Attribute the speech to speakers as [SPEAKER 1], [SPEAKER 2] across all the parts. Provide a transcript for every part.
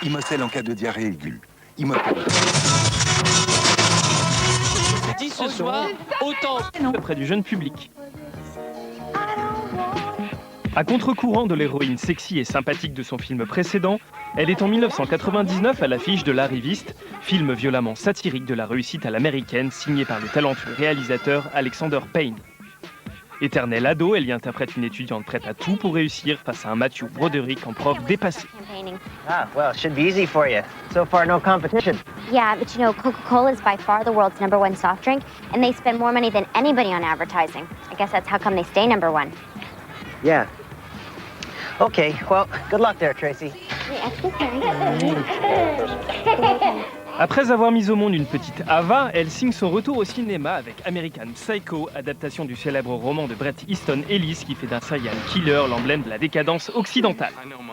[SPEAKER 1] Imocel en cas de diarrhée aiguë. Imocel.
[SPEAKER 2] Dit ce soir, autant
[SPEAKER 3] auprès du jeune public. À contre-courant de l'héroïne sexy et sympathique de son film précédent, elle est en 1999 à l'affiche de L'Arriviste, film violemment satirique de la réussite à l'américaine signé par le talentueux réalisateur Alexander Payne. Éternelle ado, elle y interprète une étudiante prête à tout pour réussir face à un Matthew Broderick en prof dépassé.
[SPEAKER 4] Ah, well, it should be easy for you. So far, no competition.
[SPEAKER 5] Yeah, but you know, Coca-Cola is by far the world's #1 soft drink, and they spend more money than anybody on advertising. I guess that's how come they stay #1.
[SPEAKER 4] Yeah. Okay, well, good luck there, Tracy.
[SPEAKER 3] Après avoir mis au monde une petite Ava, elle signe son retour au cinéma avec American Psycho, adaptation du célèbre roman de Bret Easton Ellis qui fait d'un serial killer l'emblème de la décadence occidentale.
[SPEAKER 6] I know my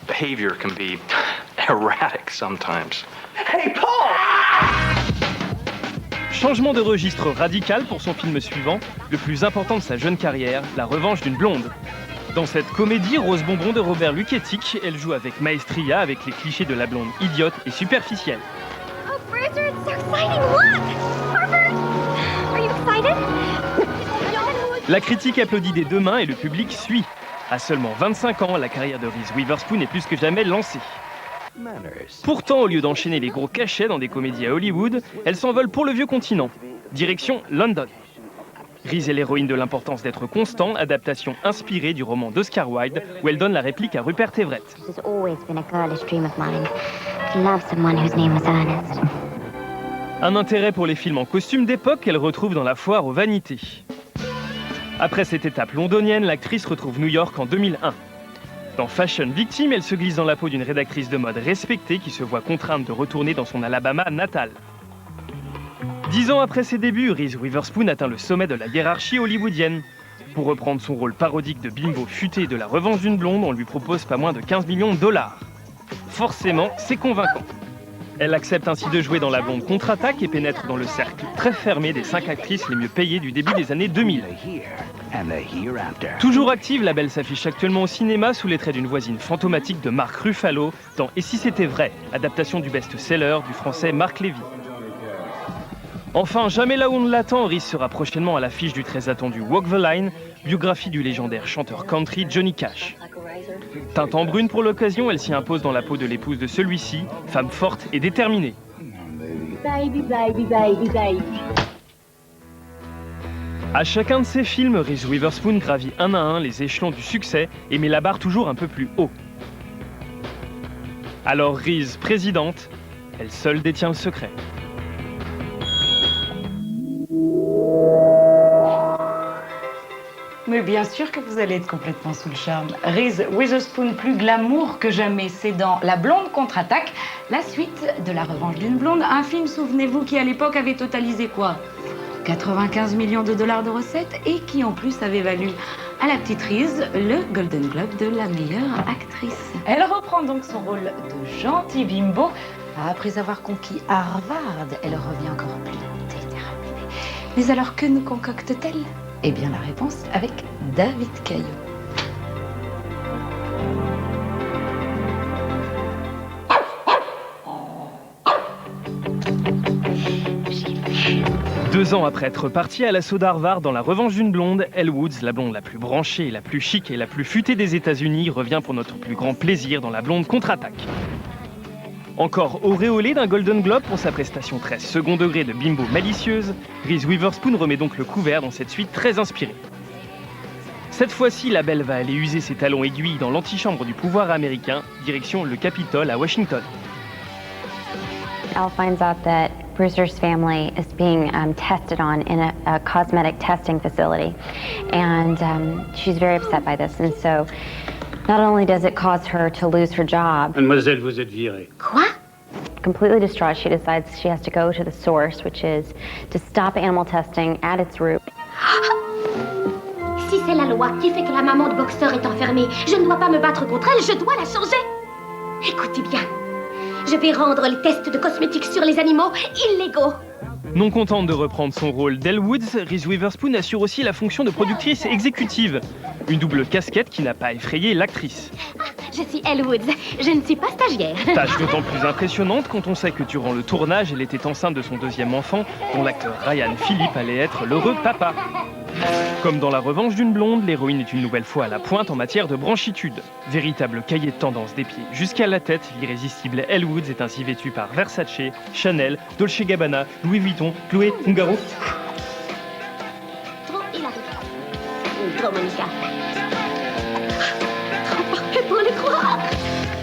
[SPEAKER 6] behavior can be erratic sometimes.
[SPEAKER 4] Hey, Paul!
[SPEAKER 3] Changement de registre radical pour son film suivant, le plus important de sa jeune carrière, La Revanche d'une blonde. Dans cette comédie rose bonbon de Robert Luketic, elle joue avec maestria avec les clichés de la blonde idiote et superficielle.
[SPEAKER 5] Oh, Bruiser, it's so exciting! Look! Harvard! Are you excited?
[SPEAKER 3] La critique applaudit des deux mains et le public suit. À seulement 25 ans, la carrière de Reese Witherspoon est plus que jamais lancée. Pourtant, au lieu d'enchaîner les gros cachets dans des comédies à Hollywood, elle s'envole pour le vieux continent. Direction London. Reese est l'héroïne de l'importance d'être constant, adaptation inspirée du roman d'Oscar Wilde, où elle donne la réplique à Rupert Everett. Un intérêt pour les films en costume d'époque qu'elle retrouve dans La Foire aux Vanités. Après cette étape londonienne, l'actrice retrouve New York en 2001. Dans Fashion Victim, elle se glisse dans la peau d'une rédactrice de mode respectée qui se voit contrainte de retourner dans son Alabama natal. 10 ans après ses débuts, Reese Witherspoon atteint le sommet de la hiérarchie hollywoodienne. Pour reprendre son rôle parodique de bimbo futé de La Revanche d'une blonde, on lui propose pas moins de 15 millions de dollars. Forcément, c'est convaincant. Elle accepte ainsi de jouer dans La Blonde contre-attaque et pénètre dans le cercle très fermé des 5 actrices les mieux payées du début des années 2000. Toujours active, la belle s'affiche actuellement au cinéma sous les traits d'une voisine fantomatique de Mark Ruffalo dans Et si c'était vrai, adaptation du best-seller du français Marc Lévy. Enfin, jamais là où on ne l'attend, Reese sera prochainement à l'affiche du très attendu Walk the Line, biographie du légendaire chanteur country Johnny Cash. Teinte en brune pour l'occasion, elle s'y impose dans la peau de l'épouse de celui-ci, femme forte et déterminée.
[SPEAKER 7] Baby, baby, baby, baby.
[SPEAKER 3] À chacun de ses films, Reese Witherspoon gravit un à un les échelons du succès et met la barre toujours un peu plus haut. Alors Reese présidente, elle seule détient le secret.
[SPEAKER 8] Mais bien sûr que vous allez être complètement sous le charme. Reese Witherspoon, plus glamour que jamais, c'est dans La Blonde contre-attaque, la suite de La Revanche d'une blonde, un film, souvenez-vous, qui à l'époque avait totalisé quoi ? 95 millions de dollars de recettes et qui en plus avait valu à la petite Reese le Golden Globe de la meilleure actrice. Elle reprend donc son rôle de gentille bimbo. Après avoir conquis Harvard, elle revient encore plus déterminée. Mais alors que nous concocte-t-elle ? Eh bien, la réponse avec David Caillot.
[SPEAKER 3] Deux ans après être partie à l'assaut d'Harvard dans La Revanche d'une blonde, Elle Woods, la blonde la plus branchée, la plus chic et la plus futée des États-Unis, revient pour notre plus grand plaisir dans La Blonde contre-attaque. Encore auréolée d'un Golden Globe pour sa prestation très second degré de bimbo malicieuse, Reese Witherspoon remet donc le couvert dans cette suite très inspirée. Cette fois-ci, la belle va aller user ses talons aiguilles dans l'antichambre du pouvoir américain, direction le Capitole à Washington.
[SPEAKER 5] Elle finds out that Brewster's family is being tested on in a cosmetic testing facility, and she's very upset by this. And so, not only does it cause her to lose her job.
[SPEAKER 9] Mademoiselle, vous êtes virée.
[SPEAKER 5] Quoi? Completely distraught, she decides she has to go to the source, which is to stop animal testing at its root.
[SPEAKER 7] Si c'est la loi qui fait que la maman de boxeur est enfermée, je ne dois pas me battre contre elle, je dois la changer. Écoutez bien, je vais rendre les tests de cosmétiques sur les animaux illégaux.
[SPEAKER 3] Non contente de reprendre son rôle d'Elle Woods, Reese Witherspoon assure aussi la fonction de productrice exécutive. Une double casquette qui n'a pas effrayé l'actrice.
[SPEAKER 7] je suis Elle Woods. Je ne suis pas stagiaire.
[SPEAKER 3] Tâche d'autant plus impressionnante quand on sait que durant le tournage, elle était enceinte de son deuxième enfant, dont l'acteur Ryan Phillippe allait être l'heureux papa. Comme dans La Revanche d'une blonde, l'héroïne est une nouvelle fois à la pointe en matière de branchitude. Véritable cahier de tendance des pieds jusqu'à la tête, l'irrésistible Elle Woods est ainsi vêtue par Versace, Chanel, Dolce Gabbana, Louis Vuitton, Chloé, Ungaro.
[SPEAKER 7] Trop, il arrive. Trop, Monica. Trop parfait pour le croire.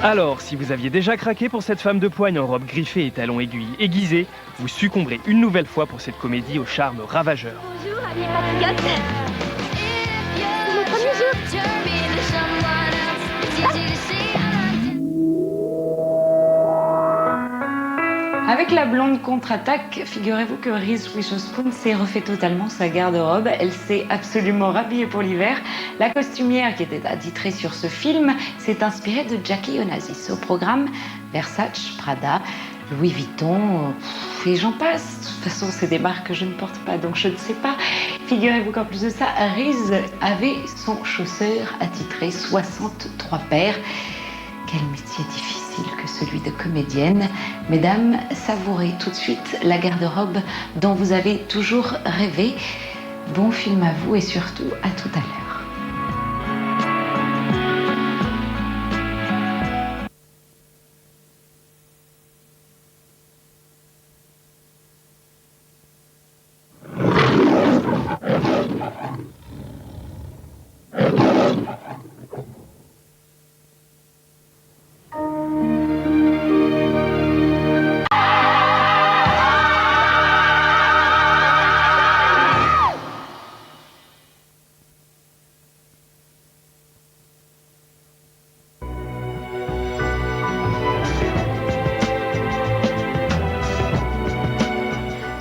[SPEAKER 3] Alors, si vous aviez déjà craqué pour cette femme de poigne en robe griffée et talons aiguilles aiguisés, vous succomberez une nouvelle fois pour cette comédie au charme ravageur.
[SPEAKER 7] Bonjour, amis patriotes. C'est mon premier jour.
[SPEAKER 8] Avec La Blonde contre-attaque, figurez-vous que Reese Witherspoon s'est refait totalement sa garde-robe. Elle s'est absolument rhabillée pour l'hiver. La costumière qui était attitrée sur ce film s'est inspirée de Jackie Onassis. Au programme, Versace, Prada, Louis Vuitton, et j'en passe. De toute façon, c'est des marques que je ne porte pas, donc je ne sais pas. Figurez-vous qu'en plus de ça, Reese avait son chausseur attitré 63 paires. Quel métier difficile que celui de comédienne. Mesdames, savourez tout de suite la garde-robe dont vous avez toujours rêvé. Bon film à vous et surtout à tout à l'heure.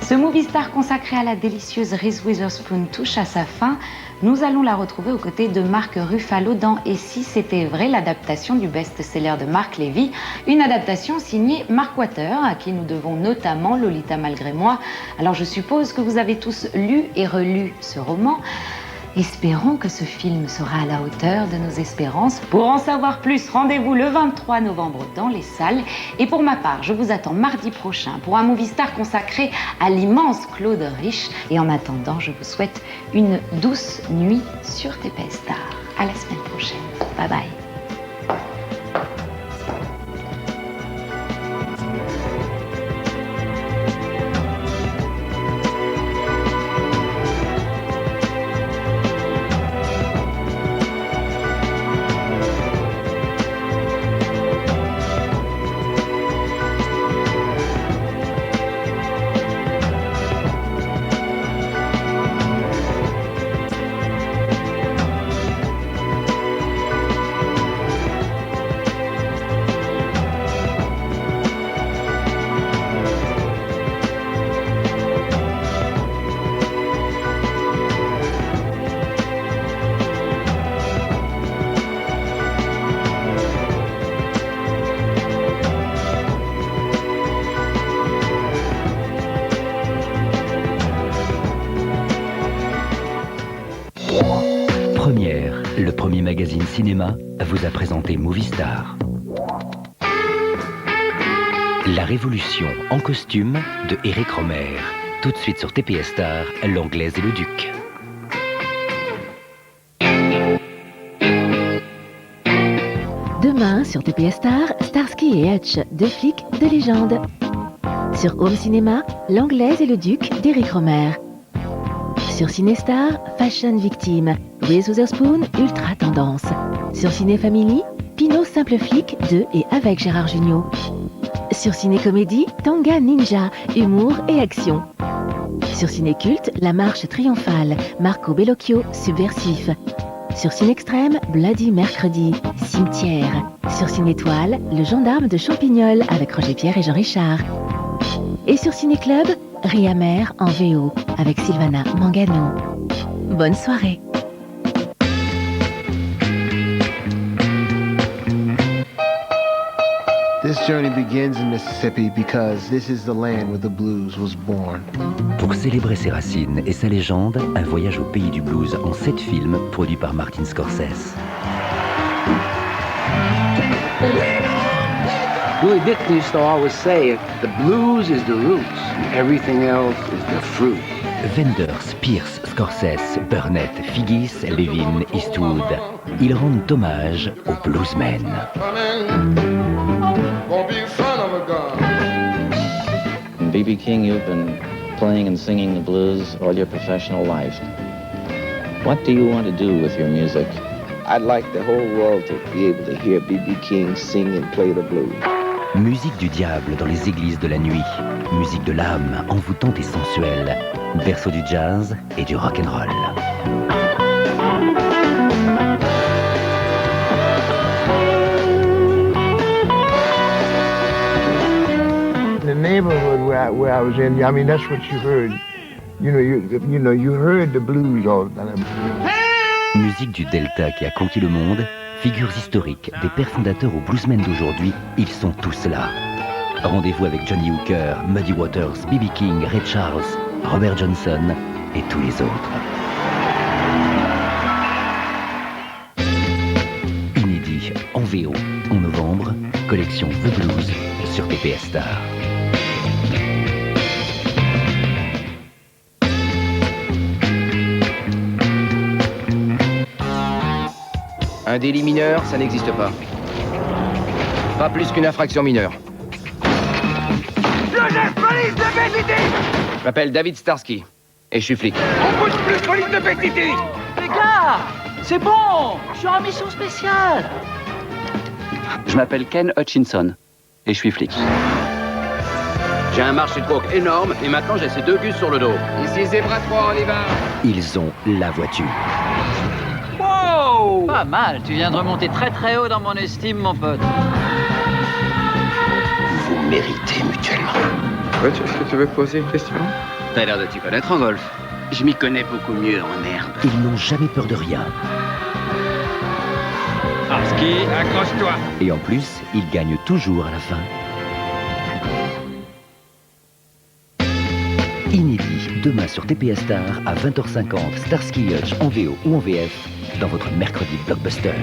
[SPEAKER 8] Ce movie star consacré à la délicieuse Reese Witherspoon touche à sa fin. Nous allons la retrouver aux côtés de Mark Ruffalo dans Et si c'était vrai, l'adaptation du best-seller de Mark Levy. Une adaptation signée Mark Water, à qui nous devons notamment Lolita malgré moi. Alors je suppose que vous avez tous lu et relu ce roman. Espérons que ce film sera à la hauteur de nos espérances. Pour en savoir plus, rendez-vous le 23 novembre dans les salles. Et pour ma part, je vous attends mardi prochain pour un movie star consacré à l'immense Claude Rich. Et en attendant, je vous souhaite une douce nuit sur TPS Star. À la semaine prochaine. Bye bye.
[SPEAKER 9] Première, le premier magazine cinéma, vous a présenté Movie Star. La révolution en costume de Eric Romer. Tout de suite sur TPS Star, l'Anglaise et le Duc.
[SPEAKER 10] Demain sur TPS Star, Starsky et Hutch, deux flics de légende. Sur Home Cinéma, L'Anglaise et le Duc d'Eric Romer. Sur Cinestar, Fashion Victime, Reese Witherspoon, Ultra Tendance. Sur Ciné Family, Pinot Simple Flic de et avec Gérard Jugnot. Sur Ciné Comédie, Tanga Ninja, humour et action. Sur Ciné Culte, La Marche Triomphale, Marco Bellocchio, subversif. Sur Ciné Extrême, Bloody Mercredi, Cimetière. Sur Ciné Étoile, Le Gendarme de Champignol avec Roger Pierre et Jean Richard. Et sur Ciné Club, Ria Mère en VO avec Sylvana Mangano. Bonne soirée.
[SPEAKER 11] This journey begins in Mississippi because this is the land where the blues was born.
[SPEAKER 9] Pour célébrer ses racines et sa légende, un voyage au pays du blues en 7 films produits par Martin Scorsese.
[SPEAKER 12] Louis Dick used to always say, the blues is the roots, everything else is the fruit.
[SPEAKER 9] Wenders, Pierce, Scorsese, Burnett, Figgis, Levin, Eastwood. Ils rendent hommage aux bluesmen.
[SPEAKER 13] B.B. King, you've been playing and singing the blues all your professional life. What do you want to do with your music?
[SPEAKER 14] I'd like the whole world to be able to hear B.B. King sing and play the blues.
[SPEAKER 9] Musique du diable dans les églises de la nuit. Musique de l'âme, envoûtante et sensuelle. Berceau du jazz et du rock'n'roll.
[SPEAKER 11] The neighborhood where I was in, I mean, that's what you heard. You heard the blues all the time.
[SPEAKER 9] Musique du Delta qui a conquis le monde. Figures historiques, des pères fondateurs aux bluesmen d'aujourd'hui, ils sont tous là. Rendez-vous avec Johnny Hooker, Muddy Waters, B.B. King, Ray Charles, Robert Johnson et tous les autres. Inédit, en VO, en novembre, collection The Blues sur TPS Star.
[SPEAKER 15] Un délit mineur, ça n'existe pas. Pas plus qu'une infraction mineure. Je m'appelle David Starsky et je suis flic.
[SPEAKER 2] On bouge plus, police de Petiti!
[SPEAKER 16] Les gars, c'est bon, je suis en mission spéciale.
[SPEAKER 17] Je m'appelle Ken Hutchinson et je suis flic.
[SPEAKER 15] J'ai un marché de coke énorme et maintenant j'ai ces deux gus sur le dos. Ici Zebra 3, on y va.
[SPEAKER 9] Ils ont la voiture.
[SPEAKER 16] Wow! Pas mal, tu viens de remonter très très haut dans mon estime, mon pote.
[SPEAKER 15] Vous méritez mutuellement.
[SPEAKER 18] Ouais, est-ce que tu veux poser une question?
[SPEAKER 15] T'as l'air de t'y connaître en golf. Je m'y connais beaucoup mieux en merde.
[SPEAKER 9] Ils n'ont jamais peur de rien.
[SPEAKER 2] Starsky, accroche-toi.
[SPEAKER 9] Et en plus, ils gagnent toujours à la fin. Inédit, demain sur TPS Star à 20h50, Starsky Hutch en VO ou en VF, dans votre mercredi blockbuster.